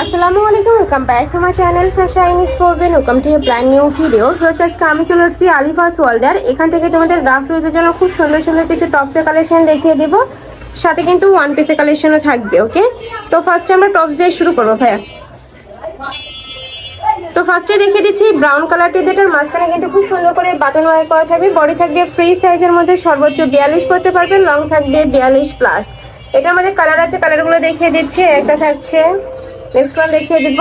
আসসালামু আলাইকুম, welcome back to my channel Sunshine sports. Welcome to A brand new video. আজকে আমি চলে এসেছি আলিফাস ওয়ার্ল্ডের। এখান থেকে তোমাদের রাফ রোদের জন্য খুব সুন্দর সুন্দর কিছু টপসের কালেকশন দেখিয়ে দিব, সাথে কিন্তু ওয়ান পিসের কালেকশনও থাকবে। ওকে, তো ফার্স্টে আমরা টপস দিয়ে শুরু করবো ভাইয়া। তো ফার্স্টে দেখিয়ে দিচ্ছি ব্রাউন কালারটি, যেটার মাঝখানে কিন্তু খুব সুন্দর করে বাটন ওয়ার্ক করা থাকবে। বডি থাকবে ফ্রি সাইজের মধ্যে, সর্বোচ্চ 42 পরতে পারবেন, লং থাকবে 42+। এটার মধ্যে কালার আছে, কালারগুলো দেখিয়ে দিচ্ছি। একটা থাকছে, নেক্সট ওয়ান দেখিয়ে দিব।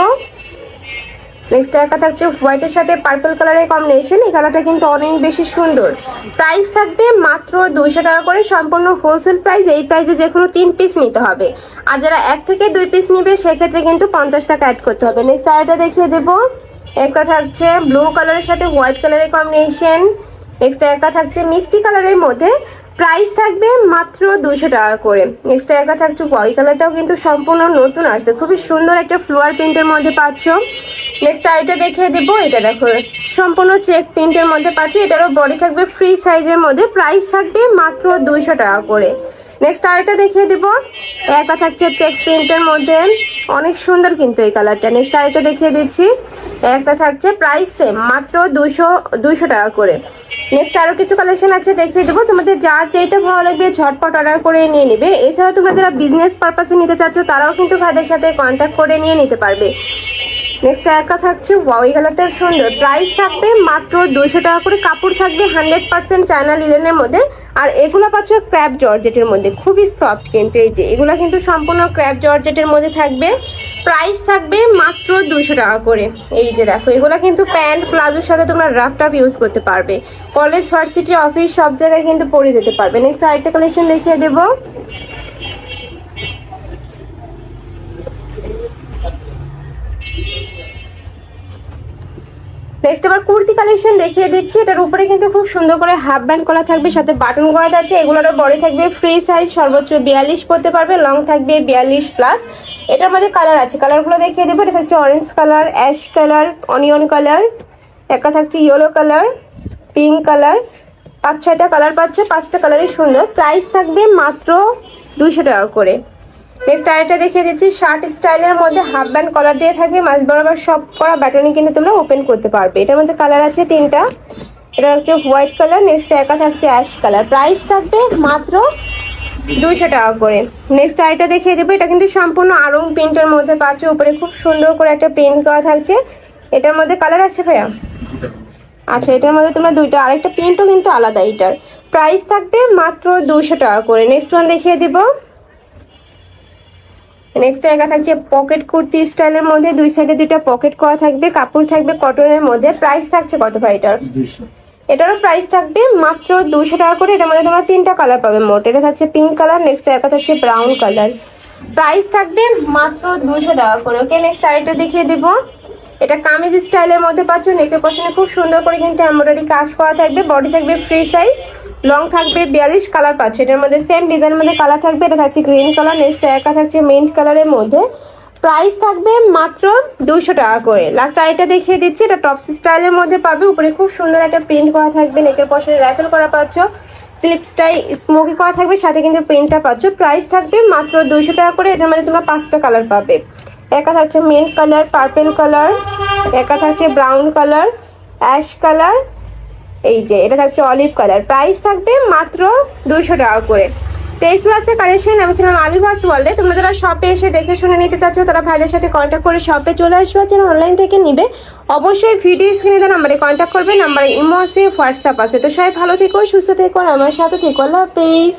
নেক্সট একটা থাকছে হোয়াইটের সাথে পার্পল কালারের কম্বিনেশন। এই কালারটা কিন্তু অনেক বেশি সুন্দর। প্রাইস থাকবে মাত্র 200 টাকা করে, সম্পূর্ণ হোলসেল প্রাইস। এই প্রাইসে যে কোনো 3 পিস নিতে হবে, আর যারা 1 থেকে 2 পিস নিবে সেক্ষেত্রে কিন্তু 50 টাকা অ্যাড করতে হবে। নেক্সট আরেকটা দেখিয়ে দেবো। একটা থাকছে ব্লু কালারের সাথে হোয়াইট কালারের কম্বিনেশন। নেক্সট একটা থাকছে মিষ্টি কালারের মধ্যে, প্রাইস থাকবে মাত্র 200 টাকা করে। নেক্সট একটা থাকছে ওই কালারটাও কিন্তু সম্পূর্ণ নতুন আসছে, খুবই সুন্দর একটা ফ্লোয়ার প্রিন্টের মধ্যে পাচ্ছ। নেক্সট আইটা দেখিয়ে দেবো। এটা দেখো সম্পূর্ণ চেক প্রিন্টের মধ্যে পাচ্ছ, এটারও বডি থাকবে ফ্রি সাইজের মধ্যে, প্রাইস থাকবে মাত্র 200 টাকা করে। নেক্সট আইটা দেখিয়ে দেবো। একটা থাকছে চেক প্রিন্টের মধ্যে, অনেক সুন্দর কিন্তু এই কালারটা। নেক্সট আইটা দেখিয়ে দিচ্ছি। একটা থাকছে প্রাইস সেম, মাত্র 200 টাকা করে। নেক্সট আরো কিছু কালেকশন আছে, দেখিয়ে দেবো। তোমাদের যার যেটা ভালো লাগবে ঝটপট অর্ডার করে নিয়ে নিবে। এছাড়াও তোমরা যারা বিজনেস পারপাসে নিতে চাচ্ছ তারাও কিন্তু ভাইদের সাথে কন্ট্যাক্ট করে নিয়ে নিতে পারবে। নেক্সট একটা থাকছে ওয়াও, এই কালারটা সুন্দর, প্রাইস থাকবে মাত্র 200 টাকা করে। কাপড় থাকবে 100% চায়না লিলেনের মধ্যে, আর এগুলো পাচ্ছ ক্র্যাপ জর্জেটের মধ্যে, খুবই সফট কিন্তু। এই যে এগুলো কিন্তু সম্পূর্ণ ক্র্যাপ জর্জেটের মধ্যে থাকবে, প্রাইস থাকবে মাত্র 200 টাকা করে। এই যে দেখো, এগুলো কিন্তু প্যান্ট প্লাজোর সাথে তোমরা রাফ টাফ ইউজ করতে পারবে, কলেজ ভার্সিটি অফিস সব জায়গায় কিন্তু পরে যেতে পারবে। নেক্সট আরেকটা কালেকশন দেখিয়ে দেবো। নেক্সট আবার কুর্তি কালেকশন দেখিয়ে দিচ্ছি। এটার উপরে কিন্তু খুব সুন্দর করে হাফ ব্যান্ড করা থাকবে, সাথে বাটন করা থাকছে। এগুলোর বডি থাকবে ফ্রি সাইজ, সর্বোচ্চ 42 পরতে পারবে, লং থাকবে 42+। এটার মধ্যে কালার আছে, কালারগুলো দেখিয়ে দেবো। এটা থাকছে orange colour, ash colour, onion colour, একটা থাকছে ইয়েলো কালার, পিঙ্ক কালার। 5-6টা কালার পাচ্ছ, 5টা কালারই সুন্দর। প্রাইস থাকবে মাত্র 200 টাকা করে। নেক্সট আরেকটা দেখিয়ে দিচ্ছি, শার্ট স্টাইলের মধ্যে হাফ ব্যান্ড কলার দিয়ে থাকবে, মাঝ বরাবর সব করা ব্যাটনই কিন্তু তোমরা ওপেন করতে পারবে। এটার মধ্যে কালার আছে 3টা। এটা হচ্ছে হোয়াইট কালার, নেক্সট একা থাকছে অ্যাশ কালার। প্রাইস থাকবে মাত্র 200 টাকা করে। নেক্সট আরেকটা দেখিয়ে দেবো। এটা কিন্তু সম্পূর্ণ আরং প্রিন্টের মধ্যে পাচ্ছ, উপরে খুব সুন্দর করে একটা প্রিন্ট করা থাকছে। এটার মধ্যে কালার আছে ভাইয়া? আচ্ছা, এটার মধ্যে তোমরা 2টা, আরেকটা প্রিন্টও কিন্তু আলাদা। এটার প্রাইস থাকবে মাত্র 200 টাকা করে। নেক্সট ওয়ান দেখিয়ে দিব। নেক্সট একটা থাকছে পকেট কুর্তি স্টাইলের মধ্যে, 2 সাইডে 2টা পকেট করা থাকবে, কাপড় থাকবে কটনের মধ্যে। প্রাইস থাকছে কত ভাই এটার? 200। এটারও প্রাইস থাকবে মাত্র 200 টাকা করে। এটার মধ্যে তোমরা 3টা কালার পাবে মোট। এটা থাকছে পিঙ্ক কালার, নেক্সট একটা থাকছে ব্রাউন কালার। প্রাইস থাকবে মাত্র 200 টাকা করে। ওকে, নেক্সট আরেকটা দেখিয়ে দিব। এটা কামিজ স্টাইলের মধ্যে পাচ্ছ, নেকের পশনে খুব সুন্দর করে কিন্তু এমব্রয়ডারি কাজ করা থাকবে, বডি থাকবে ফ্রি সাইজ, লং থাকবে 42। কালার পাচ্ছ, এটার মধ্যে সেম ডিজাইনের মধ্যে কালার থাকবে। এটা থাকছে গ্রিন কালার, নেক্সট একটা থাকছে মিন্ট কালারের মধ্যে। প্রাইস থাকবে মাত্র 200 টাকা করে। লাস্ট আইটা দেখিয়ে দিচ্ছি। এটা টপস স্টাইলের মধ্যে পাবে, উপরে খুব সুন্দর একটা প্রিন্ট করা থাকবে, নেকের পশনে রাইফেল করা পাচ্ছ, স্লিপসটাই স্মোকি করা থাকবে, সাথে কিন্তু প্রিন্টটা পাচ্ছ। প্রাইস থাকবে মাত্র 200 টাকা করে। এটার মধ্যে তোমরা 5টা কালার পাবে। একটা থাকছে মিন্ট কালার, পার্পল কালার, একটা থাকছে ব্রাউন কালার, অ্যাশ কালার, এই যে এটা থাকছে অলিভ কালার। প্রাইস থাকবে মাত্র 200 টাকা করে। 23 মাসের কালেকশন। আমি ছিলাম আলিফাস ওয়ার্ল্ডে। তোমরা যারা শপে এসে দেখে শুনে নিতে চাচ্ছ তারা ভাইদের সাথে কন্ট্যাক্ট করে শপে চলে আসবে। যারা অনলাইন থেকে নিবে অবশ্যই ভিডিও স্ক্রিনে দেওয়া নাম্বারে কন্ট্যাক্ট করবে। নাম্বারে ইমো আছে, হোয়াটসঅ্যাপ আছে। তো সবাই ভালো থেকো, সুস্থ থেকো, আর আমার সাথে থেকো। আল্লাহ হাফেজ।